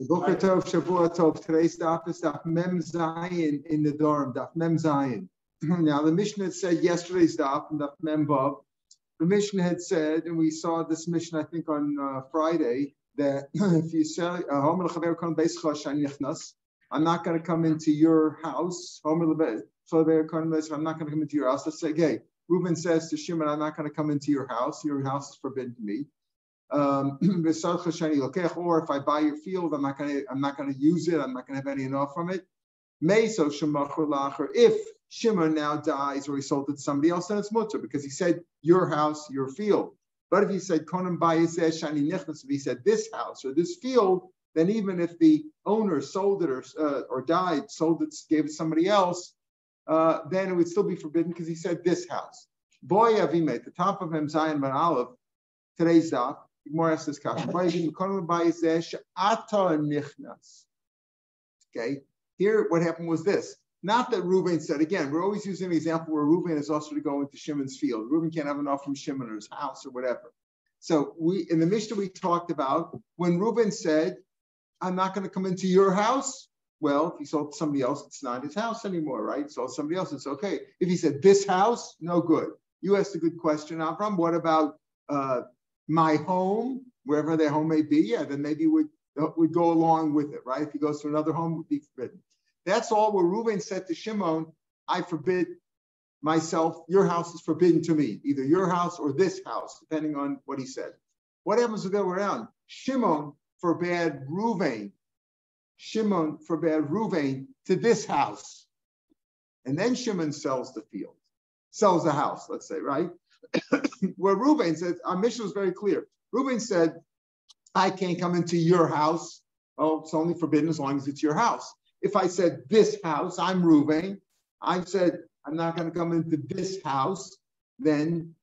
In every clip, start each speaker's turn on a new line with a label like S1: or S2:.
S1: Boker Tov, Shavua Tov. Today's daf is daf Mem Zayin in Nidrim, daf Mem Zayin. Now the Mishnah had said yesterday's daf and daf Mem Vav. The Mishnah had said, and we saw this Mishnah I think on Friday, that if you say I'm not going to come into your house. I'm not going to come into your house. Let's say, okay, Reuben says to Shimon, I'm not going to come into your house. Your house is forbidden to me. Or if I buy your field, I'm not going to use it. I'm not going to have any enough from it. If Shimon now dies or he sold it to somebody else, then it's mutter because he said your house, your field. But if he said if he said this house or this field, then even if the owner sold it or died, sold it, gave it to somebody else, then it would still be forbidden because he said this house. Boy Avime, at the top of Mem Zayin Ben Aleph, today's daf. More asks this question. Okay, here what happened was this. Not that Reuben said, again, we're always using an example where Reuben is also to go into Shimon's field. Reuben can't have enough from Shimon or his house or whatever. So in the Mishnah we talked about when Reuben said, I'm not going to come into your house. Well, if he sold to somebody else, it's not his house anymore, right? So somebody else, it's okay. If he said this house, no good. You asked a good question, Avram. What about my home, wherever their home may be? Yeah, then maybe we'd go along with it, right? If he goes to another home, it would be forbidden. That's all where Reuben said to Shimon, I forbid myself, your house is forbidden to me, either your house or this house, depending on what he said. What happens if they were around? Shimon forbade Reuben to this house. And then Shimon sells the field, sells the house, let's say, right? Where Reuben said, our mission was very clear. Reuben said, I can't come into your house. Oh, it's only forbidden as long as it's your house. If I said this house, I'm Reuben. I said, I'm not going to come into this house, then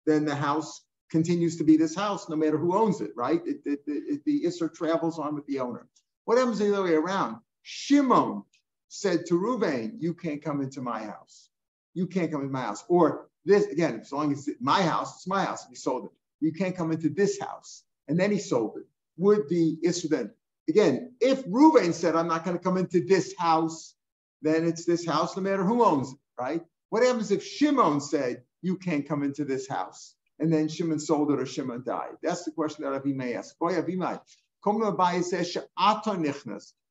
S1: the house continues to be this house, no matter who owns it, right? The Isser travels on with the owner. What happens the other way around? Shimon said to Reuben, you can't come into my house. You can't come into my house. Or this, again, as long as it's my house, it's my house. If he sold it, you can't come into this house. And then he sold it. Would the Isser then, again, if Reuben said, I'm not going to come into this house, then it's this house, no matter who owns it, right? What happens if Shimon said, you can't come into this house? And then Shimon sold it or Shimon died? That's the question that Avimai asked. Boy, Avimai,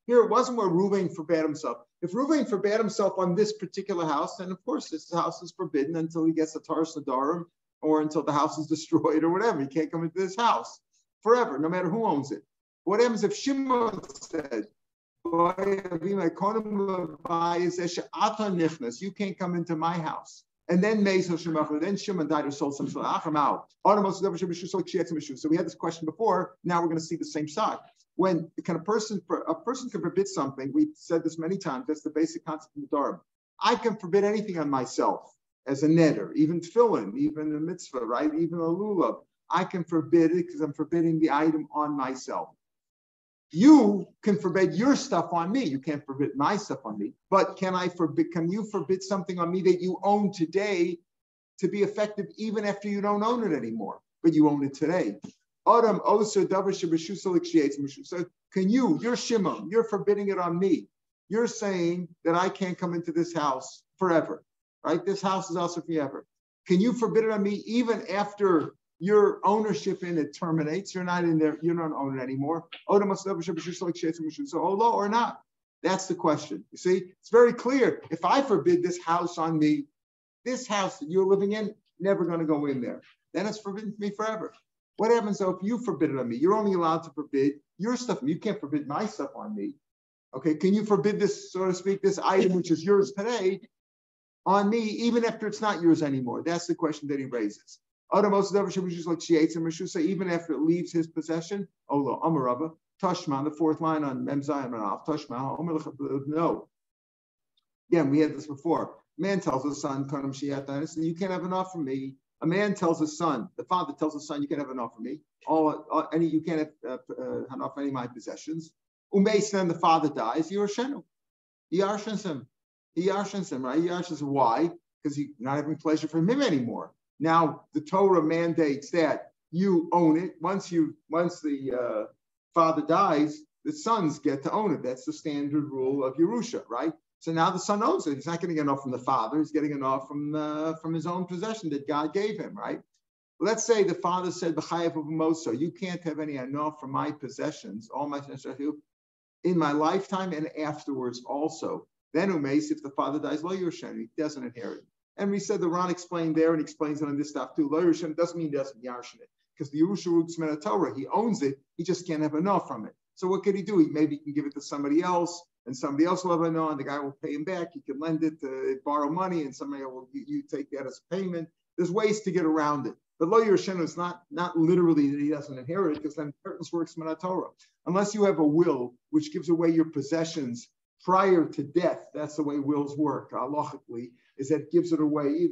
S1: here it wasn't where Reuben forbade himself. If Reuben forbade himself on this particular house, then of course this house is forbidden until he gets a Taras Nadarim or until the house is destroyed or whatever. He can't come into this house forever, no matter who owns it. What happens if Shimon said, you can't come into my house? And then Shimon died or sold something out. So we had this question before. Now we're going to see the same side. When a person can forbid something, we've said this many times, that's the basic concept of Nadarim. I can forbid anything on myself as a neder, even tefillin, even a mitzvah, right? Even a lulav. I can forbid it because I'm forbidding the item on myself. You can forbid your stuff on me. You can't forbid my stuff on me. But can you forbid something on me that you own today to be effective even after you don't own it anymore, but you own it today? So can you're Shimon, you're forbidding it on me. You're saying that I can't come into this house forever, right? This house is also forever. Can you forbid it on me even after your ownership in it terminates? You're not in there, you don't own it anymore. So or not? That's the question. You see, it's very clear. If I forbid this house on me, this house that you're living in, never going to go in there. Then it's forbidden to me forever. What happens though if you forbid it on me? You're only allowed to forbid your stuff. You can't forbid my stuff on me. Okay, can you forbid this, so to speak, this item which is yours today on me, even after it's not yours anymore? That's the question that he raises. Even after it leaves his possession? Tashma, the fourth line on Mem Zayin Tashma. No. Again, we had this before. Man tells his son, you can't have enough from me. A man tells his son, the father tells his son, you can't have enough from me. You can't have enough of any of my possessions. Then the father dies. He yarshens him. He yarshens him, right? He yarshens him. Why? Because he's not having pleasure from him anymore. Now the Torah mandates that you own it. Once the father dies, the sons get to own it. That's the standard rule of Yerusha, right? So now the son owns it. He's not getting enough from the father. He's getting enough from his own possession that God gave him, right? Let's say the father said, you can't have any enough from my possessions, all my in my lifetime and afterwards also. Then umeis, if the father dies, lo yerushen, he doesn't inherit. And we said the Ran explained there and explains it on this stuff too. Lo yerushen doesn't mean he doesn't yarshin it, because the Yerusha roots Torah, he owns it, he just can't have enough from it. So what could he do? Maybe he can give it to somebody else, and somebody else will have enough, and the guy will pay him back. He can lend it to borrow money, and somebody will you take that as a payment. There's ways to get around it. But lo yerushen is not literally that he doesn't inherit it, because then inheritance works Torah. Unless you have a will which gives away your possessions prior to death, that's the way wills work, halachically, is that it gives it away.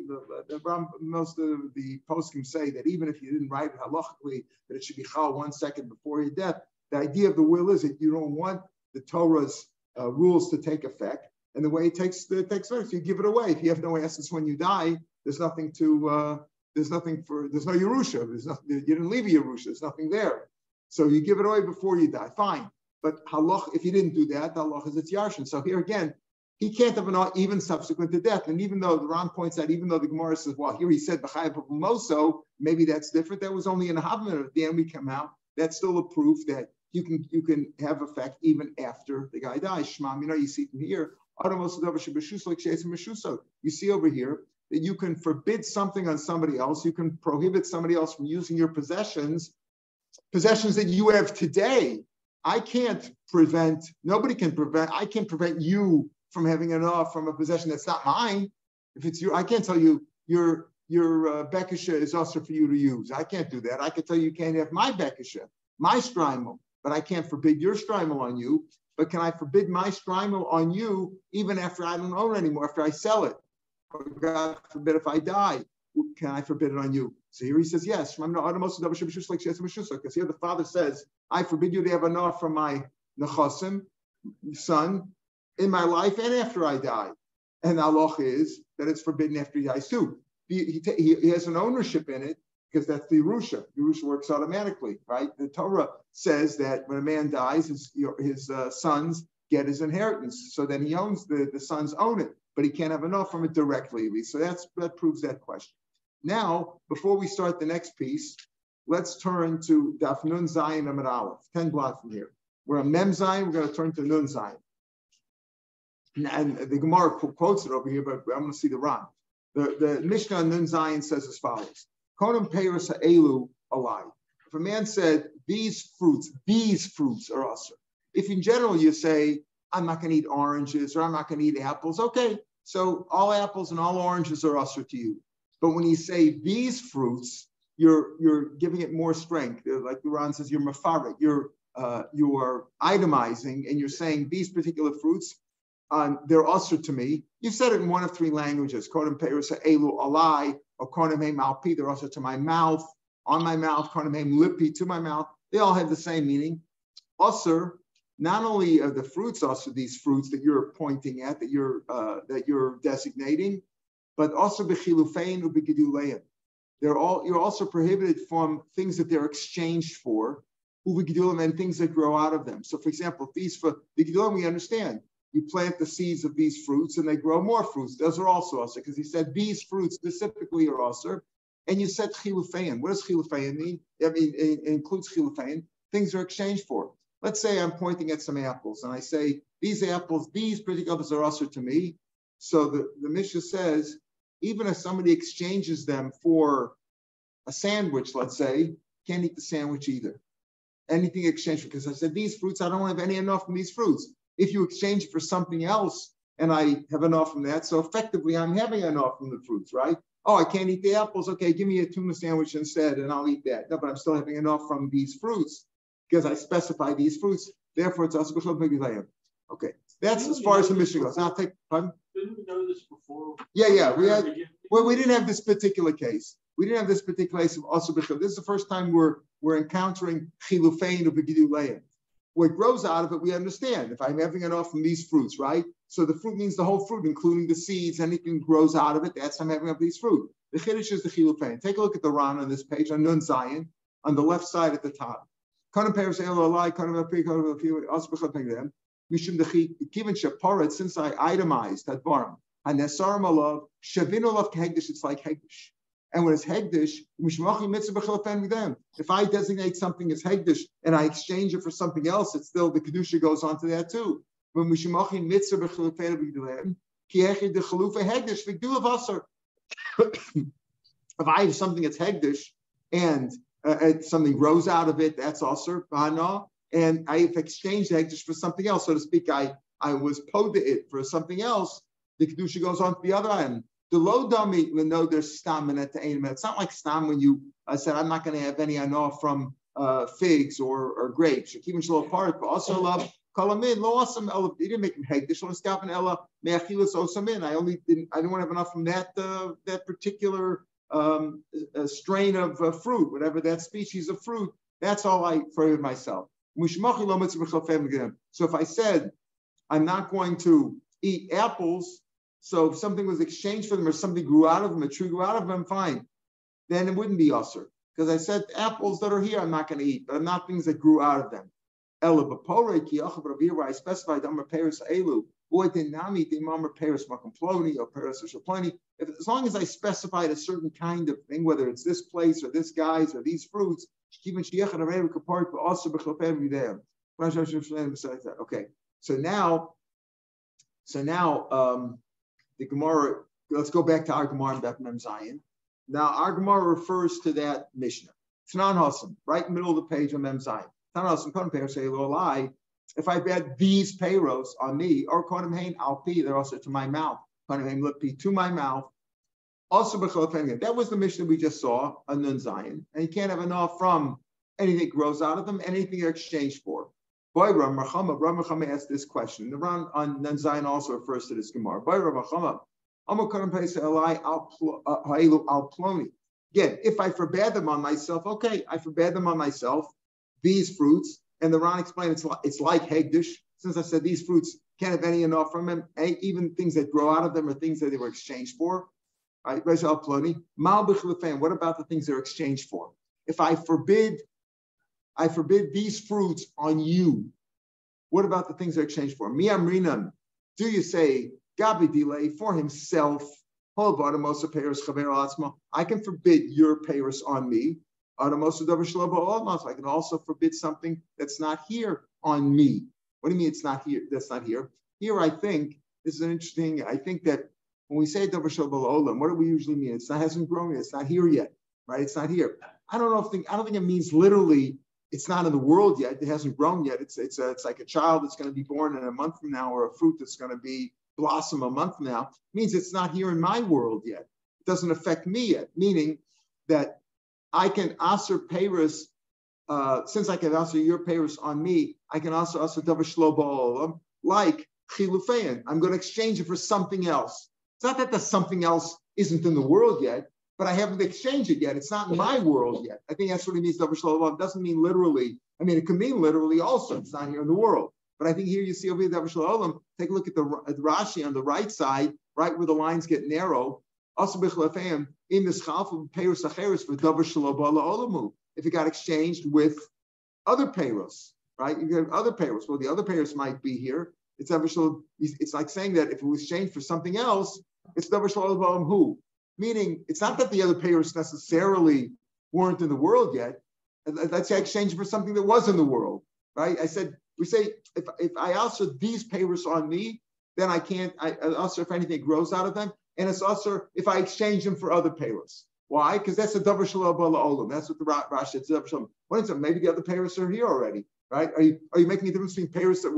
S1: Most of the poskim say that even if you didn't write it halachically, that it should be chal 1 second before your death. The idea of the will is that you don't want the Torah's rules to take effect, and the way it takes effect, so you give it away. If you have no assets when you die, there's nothing to there's no Yerusha. You didn't leave a Yerusha. There's nothing there. So you give it away before you die. Fine. But halach, if you didn't do that, halach is its yarshin. So here again, he can't have an even subsequent to death. And even though the Ram points out, even though the Gemara says, well, here he said b'chayav moso, maybe that's different. That was only in a havman. At the end we come out. That's still a proof that you can have effect even after the guy dies. Shmam, you see from here. You see over here that you can forbid something on somebody else. You can prohibit somebody else from using your possessions that you have today. I can't prevent, nobody can prevent, I can't prevent you from having enough from a possession that's not mine. If it's you, I can't tell you your bekisha is also for you to use. I can't do that. I can tell you can't have my bekisha, my strymel, but I can't forbid your strymel on you. But can I forbid my strymel on you even after I don't own it anymore, after I sell it? Or God forbid if I die, can I forbid it on you? So here he says, yes. Because here the father says, I forbid you to have enough from my nechasim, son, in my life and after I die. And the halach is that it's forbidden after he dies too. He has an ownership in it because that's the Yerusha. Yerusha works automatically, right? The Torah says that when a man dies, his sons get his inheritance. So then he owns, the sons own it, but he can't have enough from it directly. So that proves that question. Now, before we start the next piece, let's turn to Daf Nun Zayin Amud Aleph, 10 blocks from here. We're on Mem Zayin, we're going to turn to Nun Zayin. And the Gemara quotes it over here, but I'm going to see the Ran. The Mishnah on Nun Zayin says as follows: Konam Peiros Ha'elu Alai. If a man said, these fruits are usher. If in general you say, I'm not going to eat oranges or I'm not going to eat apples, okay, so all apples and all oranges are usher to you. But when you say these fruits, you're giving it more strength. Like the Ran says, you're mafarik, you are itemizing, and you're saying these particular fruits, they're usher to me. You've said it in one of three languages. Kodem perusa elu alai, or kodem heim alpi, they're usher to my mouth, on my mouth, kodem heim lipi, to my mouth. They all have the same meaning. Usher, not only are the fruits usher, these fruits that you're pointing at, that you're designating, but also b'chilufein u'b'giduleim. You're also prohibited from things that they're exchanged for, u'b'giduleim, and things that grow out of them. So, for example, these for the giduleim, we understand. You plant the seeds of these fruits, and they grow more fruits. Those are also usher, because he said these fruits specifically are usher. And you said chilufein. What does chilufein mean? I mean, it includes chilufein. Things are exchanged for. Let's say I'm pointing at some apples, and I say these apples, these particular apples are usher to me. So the Mishnah says, even if somebody exchanges them for a sandwich, let's say, can't eat the sandwich either. Anything exchanged, because I said these fruits, I don't have any enough from these fruits. If you exchange it for something else and I have enough from that, so effectively I'm having enough from the fruits, right? Oh, I can't eat the apples. Okay, give me a tuna sandwich instead and I'll eat that. No, but I'm still having enough from these fruits because I specify these fruits. Therefore, it's also b'chol. Okay, that's as far as the Mishnah goes. Now take, pardon?
S2: Didn't we know this before?
S1: Yeah. We didn't have this particular case. We didn't have this particular case of also b'chol. This is the first time we're encountering chilufein or b'giduleim. What grows out of it, we understand. If I'm having enough from these fruits, right? So the fruit means the whole fruit, including the seeds, anything grows out of it, that's I'm having of these fruit. The chiddush is the chilufein. Take a look at the Ran on this page, on Nun Zayin, on the left side at the top. Since I itemized that barm, it's like hegdish. And when it's hegdish, if I designate something as hegdish and I exchange it for something else, it's still the kedusha goes on to that too. If I have something that's hegdish and something grows out of it, that's also and I've exchanged hegdish for something else, so to speak. I was poda it for something else. The kedusha goes on to the other end. The low dummy, even though there's stam in it to aim. It's not like stam when you said I'm not going to have any anah from figs or grapes. You keep them slow apart, but also love kalamin lo asam ela. You didn't make them hegdish. Lo skapen ela meachilas osamin. I didn't want to have enough from that particular strain of fruit, whatever that species of fruit. That's all I prohibit myself. So if I said I'm not going to eat apples, so if something was exchanged for them or something grew out of them, a tree grew out of them, fine. Then it wouldn't be usher. Because I said apples that are here I'm not going to eat, but not things that grew out of them. Where I specified Paris Elu, as long as I specified a certain kind of thing, whether it's this place or this guy's or these fruits, okay. So now the Gemara. Let's go back to our Gemara in Dapim Zayin. Now our Gemara refers to that Mishnah. Tanan Hasan, right in the middle of the page on Mem Zayin. Tanan Hasan, if I bet these payros on me, or kodim hein alpi, they're also to my mouth. Kodim hein lipi to my mouth. Also that was the Mishnah we just saw on Nun Zayin, and you can't have enough from anything that grows out of them, anything they're exchanged for. Boy, Rav Mechama asked this question. The Ran on Nun Zayin also refers to this Gemara. Boy, Rav Mechama, again, if I forbade them on myself, okay, I forbade them on myself. These fruits. And the Ran explained it's like hegdish. Since I said these fruits can't have any enough from them, even things that grow out of them are things that they were exchanged for. Right? What about the things they're exchanged for? If I forbid these fruits on you, what about the things they're exchanged for? Mi amrinam, do you say Gabi delay for himself? I can forbid your payros on me. I can also forbid something that's not here on me. What do you mean it's not here? That's not here. Here, I think this is an interesting. I think that when we say davar shel ba'olam, what do we usually mean? Hasn't grown yet. It's not here yet, right? It's not here. I don't think it means literally. It's not in the world yet. It hasn't grown yet. It's like a child that's going to be born in a month from now, or a fruit that's going to be blossom a month from now. It means it's not here in my world yet. It doesn't affect me yet. Meaning that I can aser payros, since I can aser your payros on me, I can also aser davar shelo ba'olam, like chilufein. I'm going to exchange it for something else. It's not that the something else isn't in the world yet, but I haven't exchanged it yet. It's not in my world yet. I think that's what it means, davar shelo ba'olam. It doesn't mean literally. I mean, it can mean literally also. It's not here in the world. But I think here you see over here, davar shelo ba'olam, take a look at the Rashi on the right side, right where the lines get narrow. Also, in this chalf of payros acheros for davar shelo ba'olamu, if it got exchanged with other payros, right? You get other payros. Well, the other payros might be here. It's davar shelo. It's like saying that if it was exchanged for something else, it's davar shelo ba'olam. Meaning, it's not that the other payros necessarily weren't in the world yet. Let's say I exchanged for something that was in the world, right? We say if I also these payros on me, then I can't. I also if anything grows out of them. And it's also if I exchange them for other payros. Why? Because that's a davar shelo ba'olam. That's what the Rashi said. What is it? Maybe the other payros are here already, right? Are you making a difference between payros that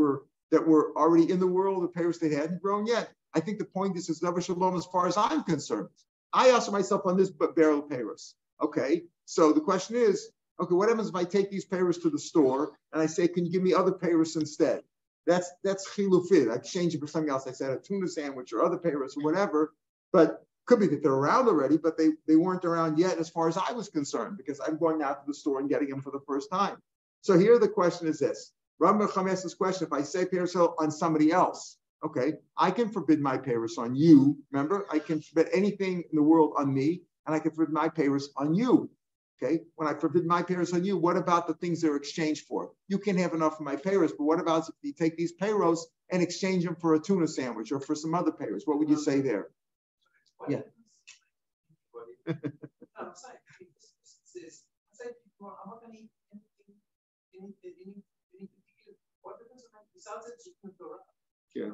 S1: were already in the world and payros that hadn't grown yet? I think the point is davar shelo as far as I'm concerned. I also myself on this barrel of payros. Okay, so the question is, okay, what happens if I take these payros to the store and I say, can you give me other payros instead? That's chilufid. I exchange it for something else. I said a tuna sandwich or other payros or whatever. But could be that they're around already, but they weren't around yet as far as I was concerned, because I'm going out to the store and getting them for the first time. So here the question is this. Rav Meir Shapiro asks this question, if I say payros on somebody else, okay, I can forbid my payros on you. Remember, I can forbid anything in the world on me, and I can forbid my payros on you. Okay, when I forbid my payros on you, what about the things they're exchanged for? You can't have enough of my payros, but what about if you take these payros and exchange them for a tuna sandwich or for some other payros? What would you say there? Yeah. Yeah.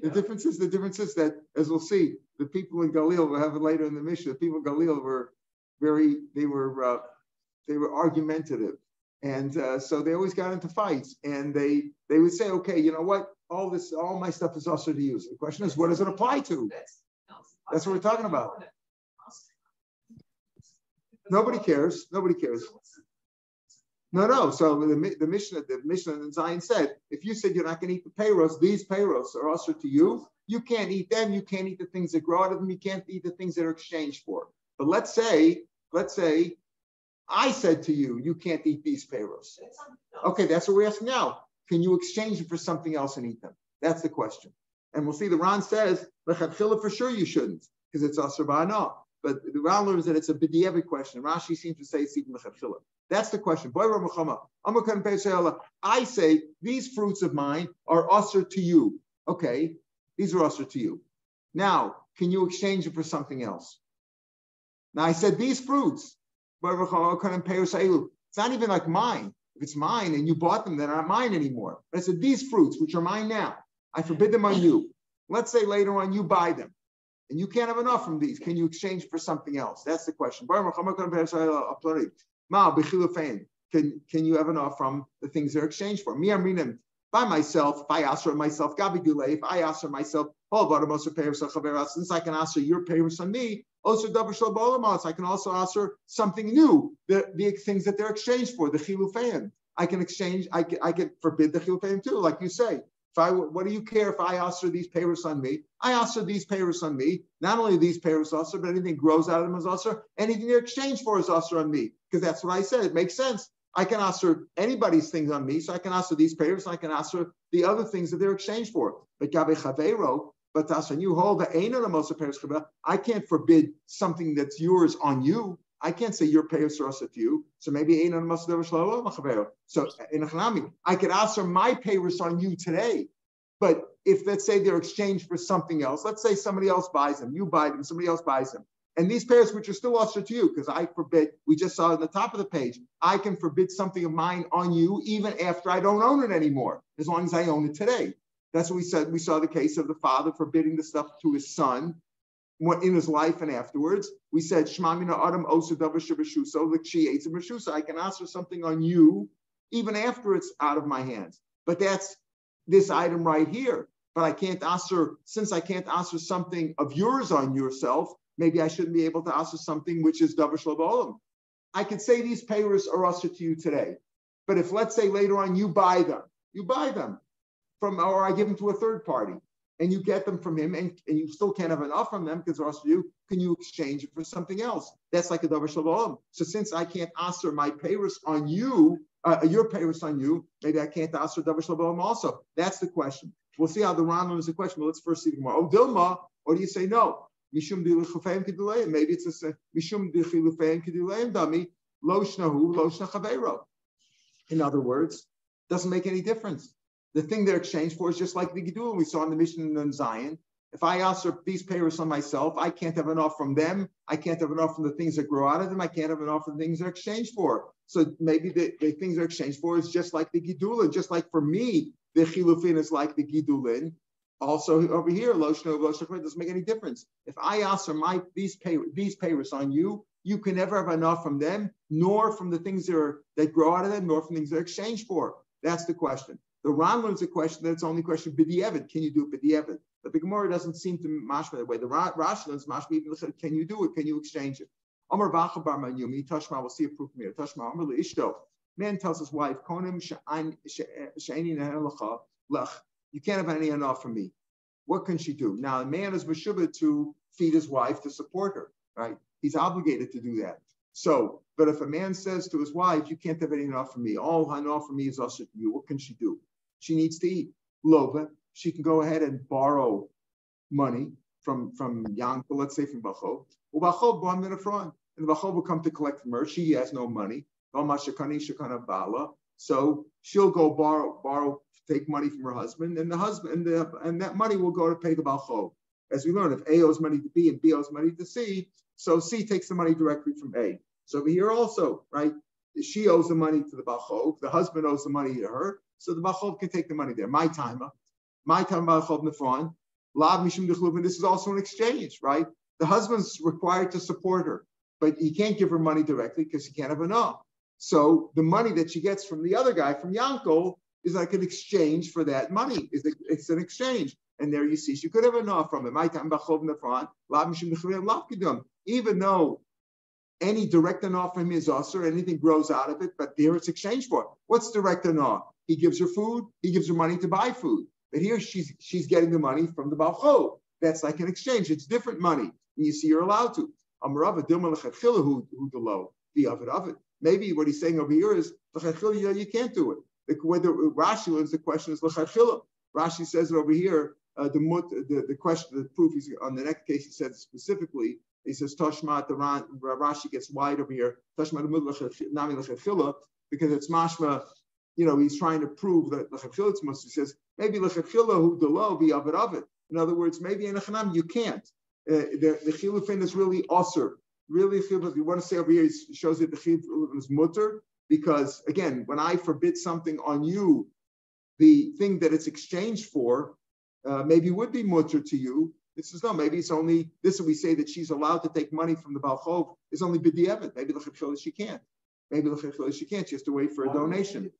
S1: The difference is that, as we'll see, the people in Galil, we'll have it later in the Mishnah, the people in Galil were they were argumentative. And so they always got into fights, and they would say, okay, you know what? All my stuff is also to use. The question is, what does it apply to? That's what we're talking about. Nobody cares. Nobody cares. No. So the Mishnah in Zion said, if you said you're not going to eat the payros, these payros are also to you. You can't eat them. You can't eat the things that grow out of them. You can't eat the things that are exchanged for. But let's say I said to you, you can't eat these payros. Okay, that's what we're asking now. Can you exchange it for something else and eat them? That's the question. And we'll see the Ran says, for sure you shouldn't, because it's asur ba'ana. But the Ran learns that it's a b'diavad question. Rashi seems to say it's even l'chadchila. That's the question. I say these fruits of mine are asur to you. Okay, these are asur to you. Now, can you exchange it for something else? Now I said these fruits. It's not even like mine. If it's mine and you bought them, they're not mine anymore. But I said these fruits, which are mine now, I forbid them on you. Let's say later on you buy them, and you can't have enough from these. Can you exchange for something else? That's the question. Can you have enough from the things they're exchanged for? By myself, if I ask for myself, if I ask for myself, since I can ask for your payers on me, also I can also ask for something new, the things that they're exchanged for, the chilufayim. I can exchange, I can forbid the chilufayim too, like you say. What do you care if I ask for these payers on me? I ask for these payers on me. Not only these payers also, but anything grows out of them is also, anything they're exchanged for is also on me, because that's what I said. It makes sense. I can ask for anybody's things on me, so I can ask for these payers, and I can ask for the other things that they're exchanged for. But Gabe Chavero, but when you hold the Ein of the payers, I can't forbid something that's yours on you. I can't say your payers are also to you. So maybe Ein of the So in Hanami, I could ask for my payers on you today. But if let's say they're exchanged for something else, let's say somebody else buys them, you buy them, somebody else buys them. And these payers, which are still also to you, because I forbid, we just saw at the top of the page, I can forbid something of mine on you even after I don't own it anymore, as long as I own it today. That's what we said. We saw the case of the father forbidding the stuff to his son in his life and afterwards. We said, Shema mina adam osu davar shebeshuso, like she ate some beshusa. I can ask for something on you even after it's out of my hands. But that's this item right here. But I can't ask her, since I can't ask for something of yours on yourself, maybe I shouldn't be able to ask for something which is davar shel. I could say these payers are usher to you today. But if let's say later on you buy them from, or I give them to a third party, and you get them from him, and you still can't have enough from them because they're usher to you, can you exchange it for something else? That's like a davar shel. So since I can't answer my payers on you, your payers on you, maybe I can't answer davar shel also. That's the question. We'll see how the Ran is the question, but let's first see the Gemara. Oh, Dilma, or do you say no? Mishum dichilufayim keduleim. Maybe it's a mishum dichilufayim keduleim dami lo shnahu lo shna chaveiro. In other words, doesn't make any difference. The thing they're exchanged for is just like the Gidul we saw in the Mishnah in Zion. If I ask for these payers on myself, I can't have enough from them. I can't have enough from the things that grow out of them. I can't have enough from the things they're exchanged for. So maybe the things they're exchanged for is just like the Gidulin. Just like for me, the Chilufin is like the Gidulin. Also over here, lo shno lo shachmer, doesn't make any difference. If I ask for these payers on you, you can never have enough from them, nor from the things that grow out of them, nor from things they're exchanged for. That's the question. The Ran learns a question that's only question b'di'evet. Can you do it b'di'evet? But the Gemara doesn't seem to mashma that way. The Rashi learns mashma even can you do it? Can you exchange it? Amar Bacha bar Yumi Tashma. We'll see a proof from here. Tashma Amar Ishto. Man tells his wife, Konim she'ani nehelacha lech. You can't have any enough from me. What can she do? Now, a man is meshubah to feed his wife, to support her, right? He's obligated to do that. So, but if a man says to his wife, you can't have any enough from me, all enough from me is also for you, what can she do? She needs to eat. Lova, she can go ahead and borrow money from Yankel, let's say from Bacho. Ubacho bon minafron. and the Bachol will come to collect from her. She has no money. So she'll go borrow, take money from her husband, and the husband and that money will go to pay the Bachol. As we learned, if A owes money to B and B owes money to C, so C takes the money directly from A. So over here also, right? She owes the money to the Bachol, the husband owes the money to her, so the Bachol can take the money there. My time Bachol Nefron, Lav Mishum Dechluvin. This is also an exchange, right? The husband's required to support her, but he can't give her money directly because he can't have enough. So the money that she gets from the other guy, from Yankel, is like an exchange for that money. It's an exchange. And there you see, she could have enough from it. My time Bachol Nefron, Lav Mishum Dechluvin, Lav Kidum. Even though any direct enough from him is usher, anything grows out of it, but there it's exchanged for. What's direct enough? He gives her food, he gives her money to buy food. But here she's getting the money from the Bachol. That's like an exchange. It's different money. And you see you're allowed to. Maybe what he's saying over here is you can't do it. Whether Rashi learns the question is Rashi says it over here. The question, the proof is on the next case. He said specifically. He says Tashma. The Rashi gets wide over here. Tashma nami l'chachila because it's mashma. He's trying to prove that l'chachila must. He says maybe l'chachila hu delo v'yavid avid. In other words, maybe in a chanam you can't. The chilufin is really osir. Really, if you want to say over here, it shows that the chilufin is mutter because again, when I forbid something on you, the thing that it's exchanged for maybe would be mutter to you. It says no. Maybe it's only this. We say that she's allowed to take money from the Balchov is only b'di'evet. Maybe l'chachila she can't. Maybe l'chachila she can't. She has to wait for a donation.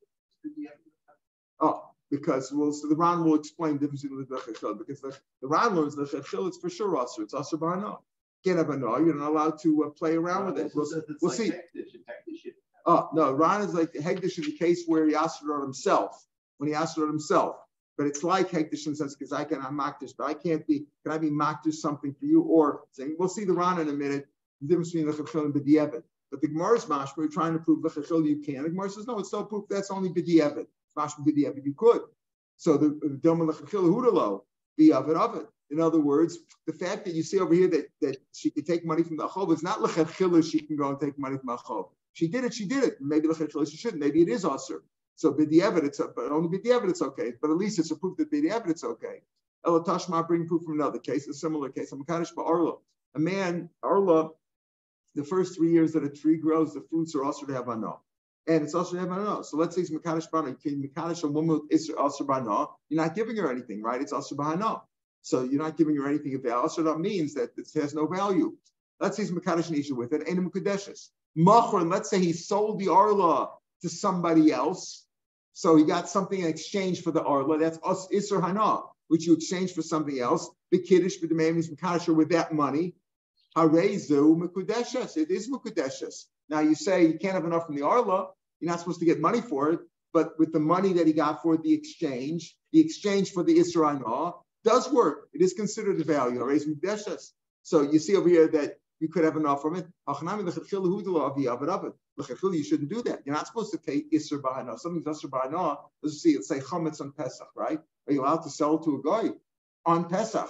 S1: Because so the Ran will explain the difference between the l'chachila because the Ran learns the l'chachila it's for sure also. It's also b'hana. Can't have a no. You're not allowed to play around with it. We'll see. No, Ran is like hegdish in the case where he asked it on himself. When he asked it on himself. But it's like hektish in the sense because I'm makdish, but I can't be. Can I be makdish something for you? Or saying we'll see the Ran in a minute. The difference between l'chachil and b'di'evet. But the Gemara's mashma, we're trying to prove l'chachil you can. The Gemara says no, it's no proof. That's only b'di'evet. Mashma b'di'evet you could. So the doma l'chachil hudalo b'yavet of it. In other words, the fact that you see over here that she could take money from the achov is not l'chachil she can go and take money from the achov. She did it. Maybe l'chachil she shouldn't. Maybe it is asur. So b'di'evet it's but only b'di'evet it's okay. But at least it's a proof that b'di'evet it's okay. El Tashma bring proof from another case, a similar case. I'm Kaddish ba'arla. A man arla, the first 3 years that a tree grows, the fruits are also to have anah, and it's also to have anah. So let's say it's mekadosh b'anah. Can mekadosh a woman is also b'anah? You're not giving her anything, right? It's also b'anah. So you're not giving her anything of value. Also that means that it has no value. Let's say it's mekadosh nisha with it, and mekudeshes. Machron. Let's say he sold the arla to somebody else. So he got something in exchange for the arla. That's us isur hana, which you exchange for something else. The kiddush with the man is mekadosher with that money. Harezu mekudeshes. It is mekudeshes. Now you say you can't have enough from the arla. You're not supposed to get money for it. But with the money that he got for the exchange for the isur hana does work. It is considered a value. Harezu mekudeshes. So you see over here that you could have enough from it. You shouldn't do that. You're not supposed to take Isser B'Hana. Something's Isser B'Hana. Let's see, it's say Chametz on Pesach, right? Are you allowed to sell it to a guy on Pesach?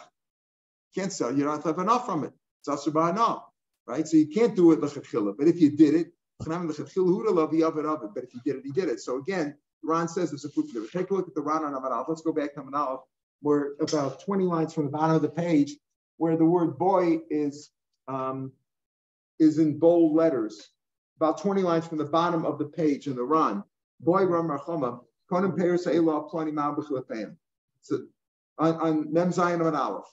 S1: Can't sell. You don't have enough from it. It's Isser B'Hana, right? So you can't do it l'chachila. But if you did it, but if you did it, he did it. So again, Ran says there's a proof of it. Take a look at the Ran on Amanal. Let's go back to Amanal. We're about 20 lines from the bottom of the page, where the word boy is in bold letters. About 20 lines from the bottom of the page in the Ran. Boy Ram Rachama, Konim Peres Elah Plani Mal B'Chilafayim. So on Mem Zayin and Aleph.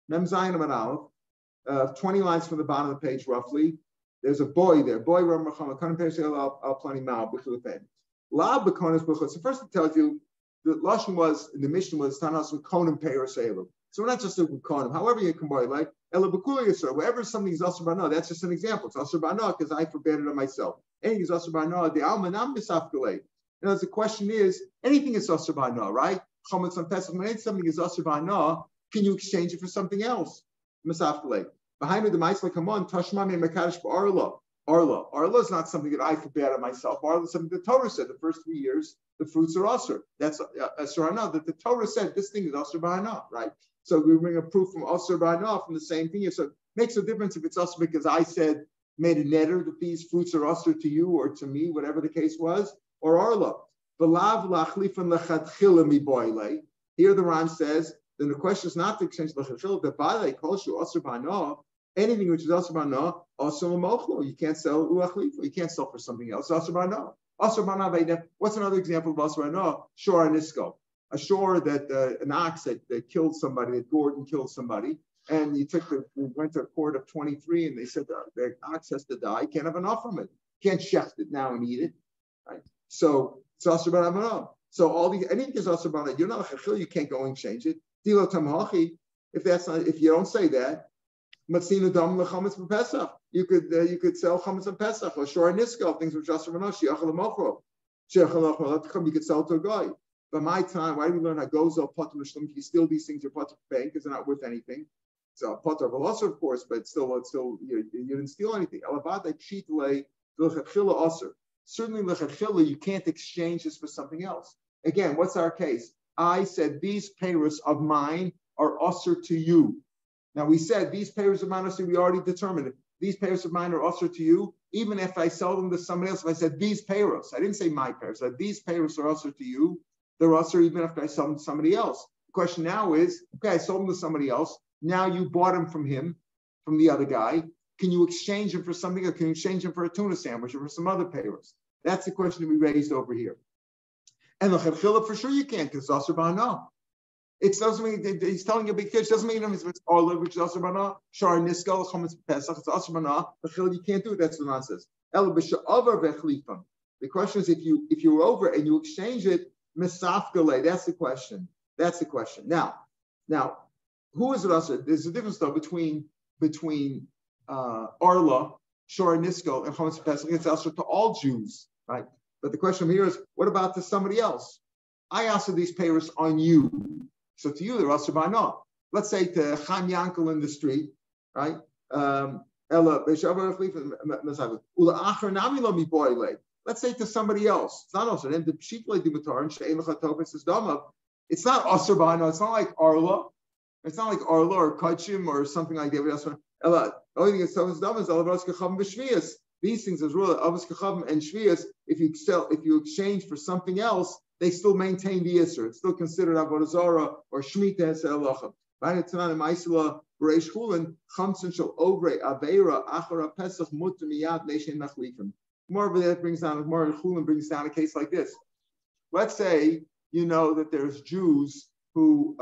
S1: Mem Zayin and Aleph, 20 lines from the bottom of the page roughly. There's a boy there. Boy Ram Rachama, Konim Peres Elah Plani Mal B'Chilafayim. La B'Konis B'Chilafayim. So first it tells you the Lashon was, in the Mishnah was Tanas with Konim Peres Elah. So we're not just looking at Konim. However you combine, like Ela B'Kula Yisrael, wherever something is Asur B'Ana, that's just an example. It's Asur B'Ana because I forbade it on myself. Anything is Asur B'Ana, the Alma Nam B'Safgalei. Now the question is, anything is Asur B'Ana, right? Chometz on Pesach, when something is Asur B'Ana, can you exchange it for something else? B'Safgalei. Behind the Ma'aseh Kamon, Tashmami Mekadosh B'Arla. Arla is not something that I forbade on myself. Arla is something the Torah said the first 3 years, the fruits are Asur. That's Asur Hana, that the Torah said this thing is Asur B'Hana, right? So we bring a proof from Asur B'Hana from the same thing. So it makes a difference if it's Asur because I said made a neder that these fruits are usher to you or to me, whatever the case was, or arla. Here the Ran says, then the question is not to exchange l'chadchila, the balei kolshu usher b'ana, anything which is usher b'ana, also l'mochlo. You can't sell u'achlifa. You can't sell for something else. Usher b'ana. Usher b'ana. What's another example of usher b'ana? Shor anisko. A shore that an ox that killed somebody, that gored and killed somebody, and we went to a court of 23, and they said the ox has to die. Can't have enough from it. Can't shecht it now and eat it, right? So it's asur b'ana. So anything is asur b'ana. You're not a chachil. You can't go and change it. Dilo tamhachi. If you don't say that, matzina dam lechametz b'pesach. You could sell chametz on Pesach or shor nisko, things which asur b'ana. Shiachal l'mochro. Shiachal l'mochro. You could sell to a guy. By my time, why do we learn Hagozo, Potter, Mishlim? You steal these things, you're Potter paying because they're not worth anything. So Potter Velosa, of course, but still you didn't steal anything. Certainly, lechatchila, you can't exchange this for something else. Again, what's our case? I said these payers of mine are usher to you. Now we said these payers of mine are, we already determined it. These payers of mine are usher to you. Even if I sell them to somebody else, if I said these payers, I didn't say my payers. I said these payers are usher to you. They're usher even if I sell them to somebody else. The question now is, okay, I sold them to somebody else. Now you bought them from him, from the other guy. Can you exchange them for something, or can you exchange them for a tuna sandwich or for some other payers? That's the question to be raised over here. And the chachila, for sure you can't, because it's usher b'ana. It doesn't mean he's telling you a big fish. Doesn't mean it's all which is usher b'ana. Shar niskal chametz pesach. It's usher b'ana. Chachila, you can't do it. That's what Ran says. El b'sha'avar v'chlifam. The question is, if you were over and you exchange it. Misafgale, that's the question. Now, who is it usher? There's a difference though between Arla, Shor Nisko, and Chametz Pesach. It's usher to all Jews, right? But the question here is, what about to somebody else? I usher these payers on you, so to you they're usher by no. Let's say to Chaim Yankel in the street, right? Let's say to somebody else. It's not also. It's not Asr B'Hano. It's not like Arla. It's not like Arla or Kachim or something like that. The only thing is these things is really Avos Kachavim and Shvias. If you exchange for something else, they still maintain the Isser. It's still considered Avodah Zarah or Shemitah Hesed Halacha. Right? It's not a Ma'isela B'Reish Chulin Chamsin Shel Ovre Aveira Achara Pesach Mutter Miyad Neishen Nachlifim. More of that brings down a case like this. Let's say you know that there's Jews who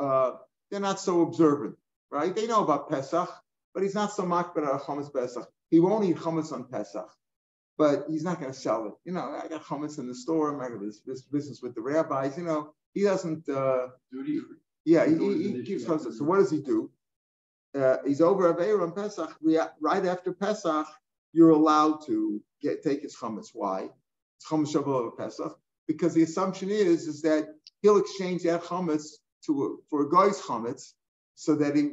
S1: they're not so observant, right? They know about Pesach, but he's not so makbid on chametz Pesach. He won't eat chametz on Pesach, but he's not going to sell it. You know, I got chametz in the store. I'm going to this business with the rabbis. You know, he doesn't. Duty free. Yeah, he keeps chametz. So what does he do? He's over Aveira on Pesach. Right after Pesach, you're allowed to take his chametz. Why? It's chametz shavuot of Pesach, because the assumption is that he'll exchange that chametz for a guy's chametz, so that he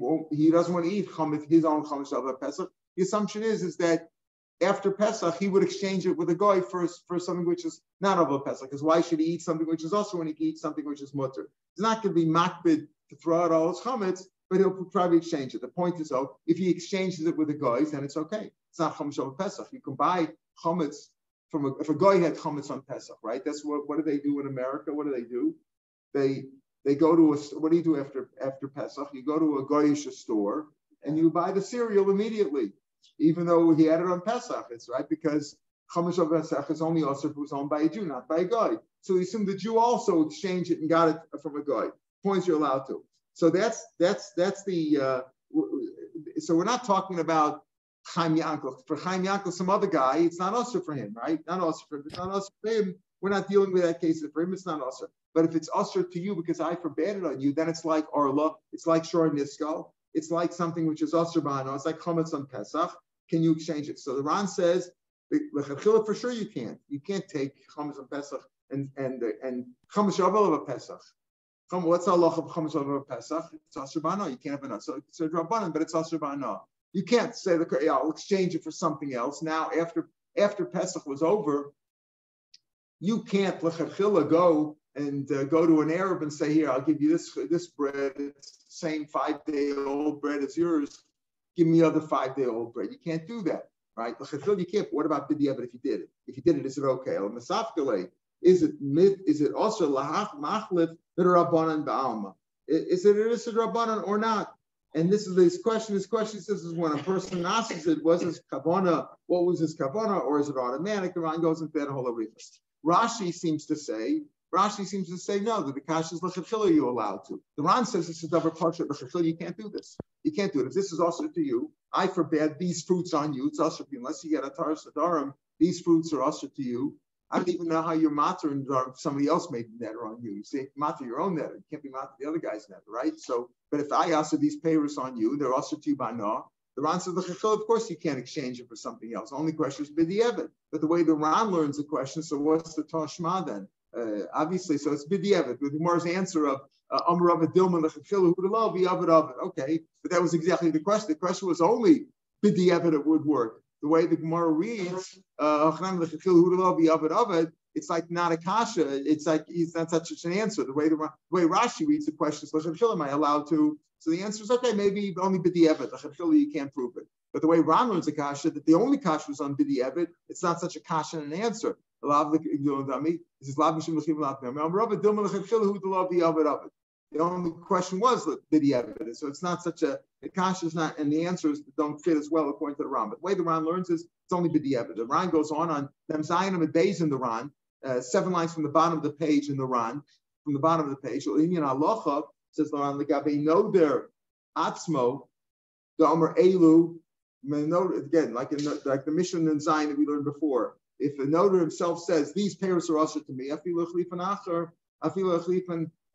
S1: doesn't want to eat chametz, his own chametz shavuot Pesach. The assumption is that after Pesach he would exchange it with a guy for something which is not of a Pesach. Because why should he eat something which is also when he can eat something which is mutter? He's not going to be makbid to throw out all his chametz, but he'll probably exchange it. The point is, if he exchanges it with the guys, then it's okay. It's not chametz shavuot Pesach. You can buy chametz if a guy had chametz on Pesach, right? That's what do they do in America? What do? They go to what do you do after Pesach? You go to a goyish store and you buy the cereal immediately, even though he had it on Pesach. It's right because chametz shavuot Pesach is only also if it was owned by a Jew, not by a guy. So we assume the Jew also exchanged it and got it from a guy. Points you're allowed to. So that's the. So we're not talking about Chaim Yankel. For Chaim Yankel, some other guy, it's not usher for him, right? Not usher for him. It's not usher for him. We're not dealing with that case. For him, it's not usher. But if it's usher to you because I forbade it on you, then it's like Arla. It's like Shor Niskal. It's like something which is usher b'ano. It's like chametz on Pesach. Can you exchange it? So the Ran says, for sure you can't. You can't take chametz on Pesach and chametz shavuot of Pesach. What's the halacha of chametz shavuot of Pesach? It's usher b'ano. You can't have enough. So it's a rabbanan, but it's usher b'ano. You can't say, I'll exchange it for something else. Now, after Pesach was over, you can't l'chadchila go to an Arab and say, here, I'll give you this bread. It's the same 5-day-old bread as yours. Give me other 5-day-old bread. You can't do that. right? You can't. What about b'diavad if you did it? If you did it, is it okay? Is it also lahach machlif b'Rabbanan ba'alma? Is it Rabbanan or not? And this is this question. This question says is when a person asks it, was his kavana? What was his kavana, or is it automatic? The Ran goes into that whole arena. Rashi seems to say no, that the kasha is l'chachila you're allowed to. The Ran says this is davar parsha l'chachila. You can't do this. You can't do it. If this is also to you, I forbid these fruits on you. It's also unless you get a tar sadarim. These fruits are also to you. I don't even know how your matter and somebody else made the netter on you. You say matter your own netter. You can't be matter the other guy's netter, right? So, but if I also these payers on you, they're also to you by now. The Ran says the chachil, of course you can't exchange it for something else. The only question is b'diavad. But the way the Ran learns the question, so what's the tashma then? Obviously, so it's b'diavad. With Gemara's answer of Amar Rav Dilman the chachil who love b'avad of it. Okay, but that was exactly the question. The question was only b'diavad it would work. The way the Gemara reads, it's like not a kasha. It's like it's not such an answer. The way Rashi reads the question is, am I allowed to? So the answer is okay, maybe only b'di'evet. You can't prove it. But the way Ran learns the kasha, that the only kasha was on b'di'evet, it's not such a kasha and an answer. The only question was b'di'evet. So it's not such a, the kasha is not, and the answers don't fit as well according to the Ran. But the way the Ran learns is it's only b'di'evet. The Ran goes on Mem Zayin and Beis in the Ran, 7 lines from the bottom of the page in the Ran, from the bottom of the page. Says the Ran, L'gabe Noder Atzmo, the Amar Elu, again, like the Mishnah and Zayin that we learned before. If the Noder himself says, these payers are also to me, Afilu Achlifan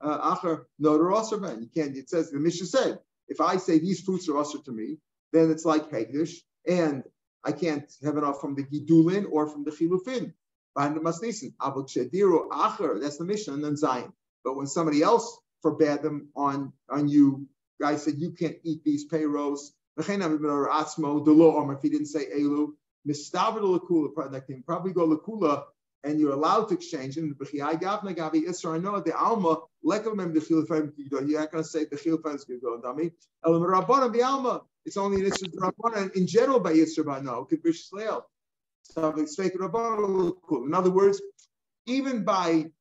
S1: Acher, Noder also ben. You can't, it says, the Mishnah said, if I say these fruits are also to me, then it's like Hegdish, and I can't have enough from the Gidulin or from the Chilufin. That's the Mishnah and then Zayin. But when somebody else forbade them on you, guys said you can't eat these payros. If he didn't say Elu, that can probably go Lakula, and you're allowed to exchange them. You're not going to say the Chilufan is going to go. It's only an issue in general by Yisra by no. In other words, even by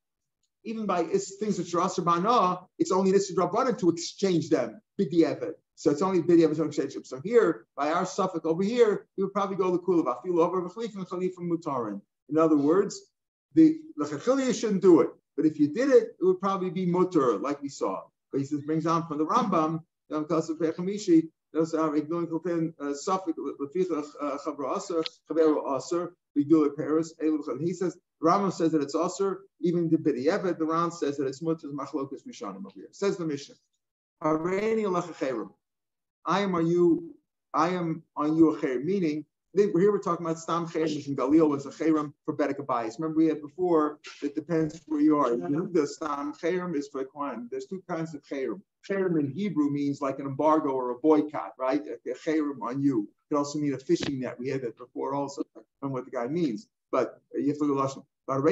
S1: things which are Asr Bana, it's only an issue to exchange them. B'di'evet. So it's only b'di'evet to exchange them. So here, by our suffix over here, you would probably go the kulav. Afilu over v'chalif and chalif from mutarin. In other words, the chachiliyah shouldn't do it. But if you did it, it would probably be mutar, like we saw. But he says, brings on from the Rambam, those are ignoring suffix we do it Paris. He says Rambam says that it's asur, even the b'di'evet. The Ran says that it's mutar machlokas rishonim over here. Says the Mishnah, I am on you a cher, meaning here we're talking about stam cherem and Galil was a cherem for bedek abayis. Remember we had before, it depends where you are. The stam cherem is for Kohen. There's 2 kinds of cherem. Cherem in Hebrew means like an embargo or a boycott, right? A cherem on you. It could also mean a fishing net. We had that before also. I don't know what the guy means, but you have to look at Lashon. But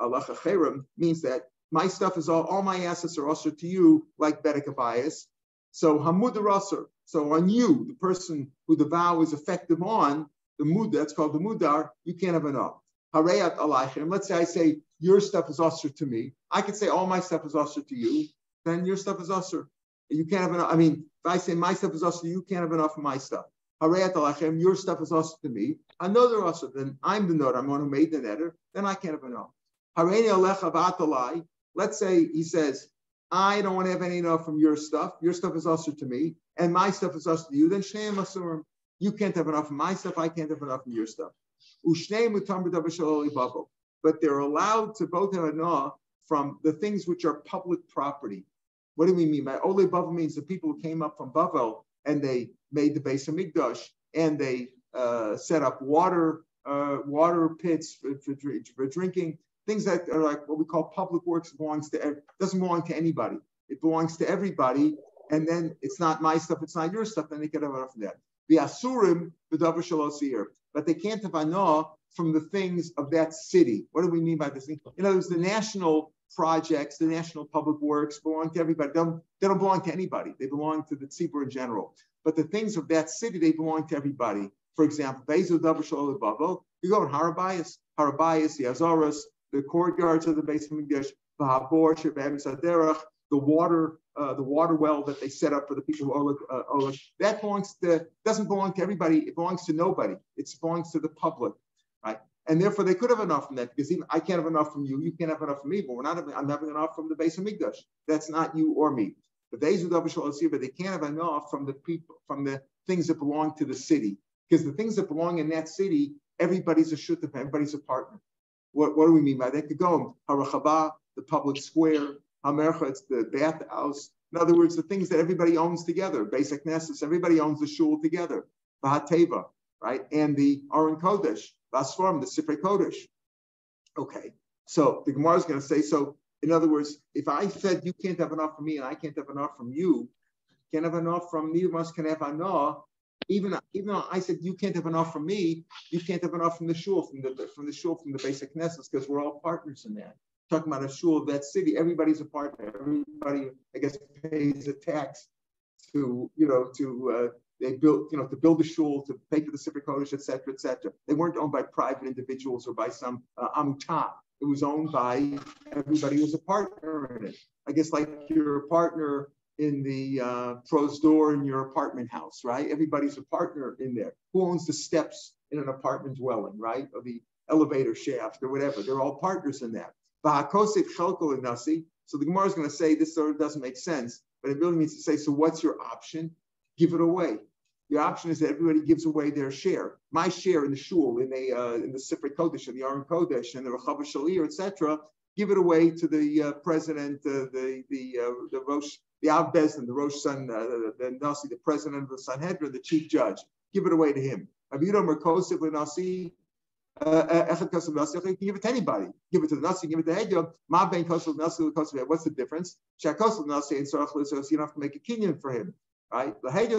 S1: alacha cherem means that my stuff is all my assets are also to you, like bedek abayis. So hamudar asur. So on you, the person who the vow is effective on, the mud, that's called the mudar, you can't have enough. Harayat alaychim. Let's say I say your stuff is asur to me. I could say all my stuff is asur to you. Then your stuff is asur. You can't have enough. I mean, if I say my stuff is asur, you can't have enough of my stuff. Harayat alaychim. Your stuff is asur to me. Another asur. Then I'm the note. I'm the one who made the netter. Then I can't have enough. Harayni alecha v'atalai. Let's say he says, I don't want to have any enough from your stuff. Your stuff is asur to me, and my stuff is asur to you. Then shneim asurim. You can't have enough of my stuff. I can't have enough of your stuff. Ushneim utam b'davar shelo libavo. But they're allowed to both have enough from the things which are public property. What do we mean by Ole Bavel? Means the people who came up from Bavel and they made the Beis Hamikdash and they set up water pits for drinking. Things that are like what we call public works doesn't belong to anybody. It belongs to everybody, and then it's not my stuff, it's not your stuff, then they can have enough of that. The asurim, but they can't have anah from the things of that city. What do we mean by this thing? In other words, the national projects, the national public works belong to everybody. They don't belong to anybody. They belong to the tzibur in general. But the things of that city, they belong to everybody. For example, you go in Harabayas, the Azoras, the courtyards of the base of Mikdash, the water well that they set up for the people who that doesn't belong to everybody. It belongs to nobody. It belongs to the public, right? And therefore, they could have enough from that because even I can't have enough from you. You can't have enough from me. But I'm having enough from the base of Mikdash. That's not you or me. But they can't have enough from the people, from the things that belong to the city, because the things that belong in that city, everybody's a shutaf, everybody's a partner. What do we mean by that? Could go Harachaba, the public square, Hamercha, it's the bathhouse. In other words, the things that everybody owns together, basic nessus, everybody owns the shul together. Vahateva, right? And the Aron Kodesh, Vasfarm, the Sifrei Kodesh. Okay, so the Gemara is going to say, so in other words, if I said you can't have enough from me and I can't have enough from you, can't have enough from neither of us can have enough. Even though I said you can't have enough from me, you can't have enough from the shul, from the basic nessus, because we're all partners in that. Talking about a shul of that city, everybody's a partner. Everybody, I guess, pays a tax to they built, to build a shul, to pay for the Sifrei Kodesh, et cetera, et cetera. They weren't owned by private individuals or by some amutah. It was owned by everybody who was a partner in it. I guess like you're a partner in the pros door in your apartment house, right? Everybody's a partner in there. Who owns the steps in an apartment dwelling, right? Or the elevator shaft or whatever. They're all partners in that. So the Gemara is going to say this sort of doesn't make sense, but it really means to say, so what's your option? Give it away. The option is that everybody gives away their share. My share in the shul, in the Sifrei Kodesh, in the Aron Kodesh, and the Rachava Shalir, etc. Give it away to the president, the Rosh, the Av Bezdin, the Rosh San, the Nasi, the president of the Sanhedrin, the chief judge. Give it away to him. Aviram Merkosiv Nasi. You can give it to anybody. Give it to the Nasi, give it to Hedya. Ma ben Kosov Nasi, what's the difference? Shakosov Nasi and Sorach Lisos, you don't have to make a kinyan for him. Right? Either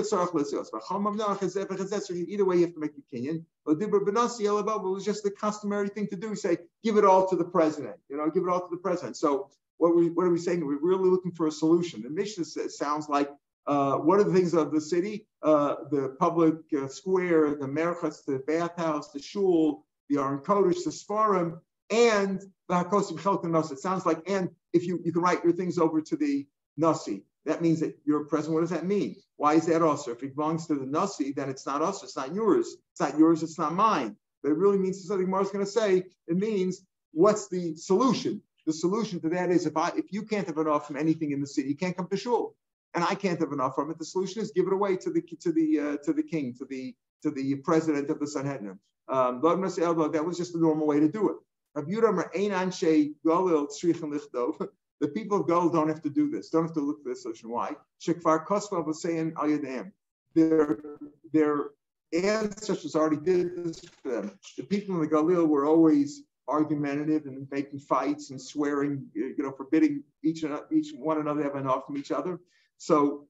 S1: way, you have to make a kinyan. But it was just the customary thing to do. We say, give it all to the president. Give it all to the president. So what are we saying? We're really looking for a solution. The Mishnah sounds like what are the things of the city? The public square, the merchas, the bathhouse, the shul, the Aron Kodesh, the Sfarim, and the Hakosim Chelk and Nasi. It sounds like, and if you can write your things over to the Nasi. That means that you're a president. What does that mean? Why is that also? If it belongs to the Nasi, then it's not us. It's not yours. It's not yours. It's not mine. But it really means something Mar's going to say. It means, what's the solution? The solution to that is if you can't have enough from anything in the city, you can't come to shul, and I can't have enough from it. The solution is give it away to the king, to the president of the Sanhedrin. That was just the normal way to do it. The people of Gal don't have to do this. Don't have to look for this solution. Why? Shekvar Kosva was saying al yadayim. Their ancestors already did this for them. The people in the Galil were always argumentative and making fights and swearing, forbidding each one another to have enough from each other. So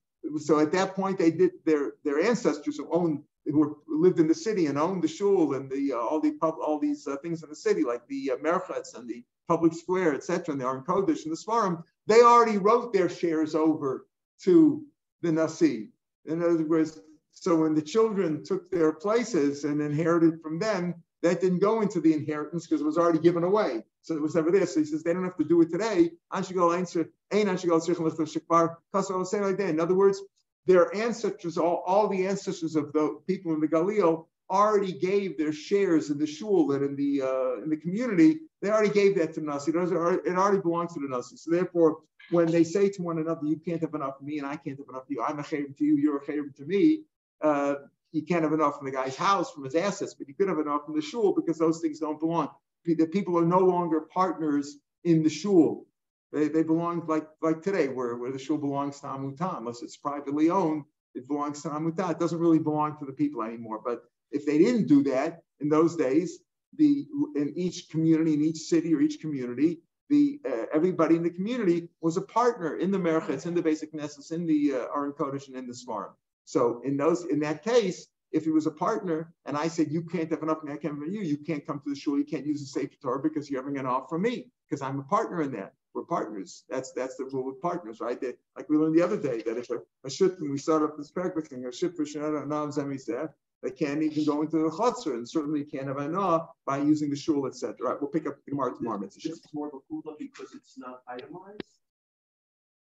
S1: at that point, they did their ancestors who lived in the city and owned the shul and all these things in the city, like the merchats and the public square, etc., and the Aron Kodesh and the Svarim. They already wrote their shares over to the Nasi. In other words, so when the children took their places and inherited from them, that didn't go into the inheritance because it was already given away. So it was never there. So he says they don't have to do it today. In other words, their ancestors, all the ancestors of the people in the Galil already gave their shares in the shul and in the community. They already gave that to the Nasi. It already belongs to the Nasi. So therefore, when they say to one another, you can't have enough of me and I can't have enough of you, I'm a chayrim to you, you're a chayrim to me, you can't have enough from the guy's house, from his assets, but you could have enough from the shul because those things don't belong. The people are no longer partners in the shul. They belong like today, where the shul belongs to Amutah. Unless it's privately owned, it belongs to Amutah. It doesn't really belong to the people anymore. But if they didn't do that in those days, in each community, in each city or each community, everybody in the community was a partner in the merchets, in the basic nessus, in the Aron Kodesh, and in the Svarim. So in that case, if he was a partner and I said, you can't have enough, I can't have you can't come to the shul, you can't use the Sefer Torah because you're having enough from me, because I'm a partner in that. We're partners. That's the rule of partners, right? Like we learned the other day, that if a shut, when we start up this parak, a shut for Shanana Nam Zemi said, They can't even go into the chutzner, and certainly you can't have anah by using the shul, etc. Right, we'll pick up the Gemara tomorrow.
S2: This is more of a kula because it's not itemized.